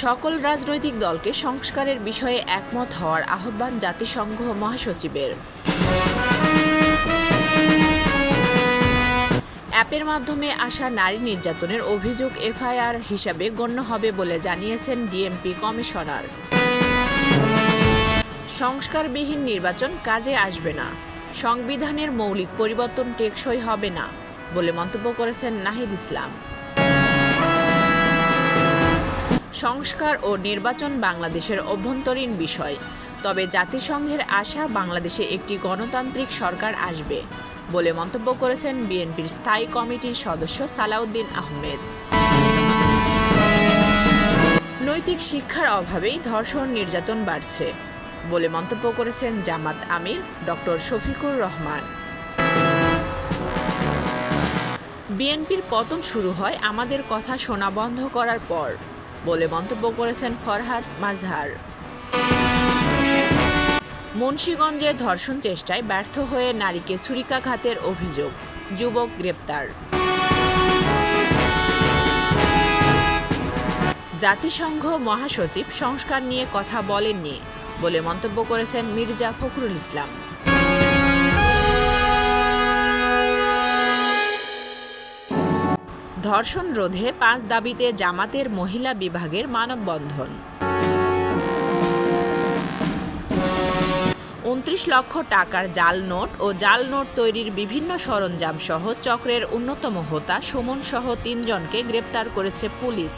সকল রাজনৈতিক দলকে সংস্কারের বিষয়ে একমত হওয়ার আহ্বান জাতিসংঘ মহাসচিবের। অ্যাপের মাধ্যমে আসা নারী নির্যাতনের অভিযোগ এফআইআর হিসাবে গণ্য হবে বলে জানিয়েছেন ডিএমপি কমিশনার। সংস্কারবিহীন নির্বাচন কাজে আসবে না, সংবিধানের মৌলিক পরিবর্তন টেকসই হবে না বলে মন্তব্য করেছেন নাহিদ ইসলাম। সংস্কার ও নির্বাচন বাংলাদেশের অভ্যন্তরীণ বিষয়, তবে জাতিসংঘের আশা বাংলাদেশে একটি গণতান্ত্রিক সরকার আসবে বলে মন্তব্য করেছেন বিএনপির স্থায়ী কমিটির সদস্য সালাউদ্দিন আহমেদ। নৈতিক শিক্ষার অভাবেই ধর্ষণ নির্যাতন বাড়ছে বলে মন্তব্য করেছেন জামাত আমির ডক্টর শফিকুর রহমান। বিএনপির পতন শুরু হয় আমাদের কথা শোনা বন্ধ করার পর বলে মন্তব্য করেছেন ফরহাদ মাজহার। মুন্সিগঞ্জে ধর্ষণ চেষ্টায় ব্যর্থ হয়ে নারীকে ছুরিকাঘাতের অভিযোগ, যুবক গ্রেপ্তার। জাতিসংঘ মহাসচিব সংস্কার নিয়ে কথা বলেননি বলে মন্তব্য করেছেন মির্জা ফখরুল ইসলাম। ধর্ষণ রোধে 5 দাবিতে জামাতের মহিলা বিভাগের মানববন্ধন। 29 লক্ষ টাকার জাল নোট ও জাল নোট তৈরির বিভিন্ন সরঞ্জাম সহ চক্রের অন্যতম হোতা সুমন সহ 3 জনকে গ্রেপ্তার করেছে পুলিশ।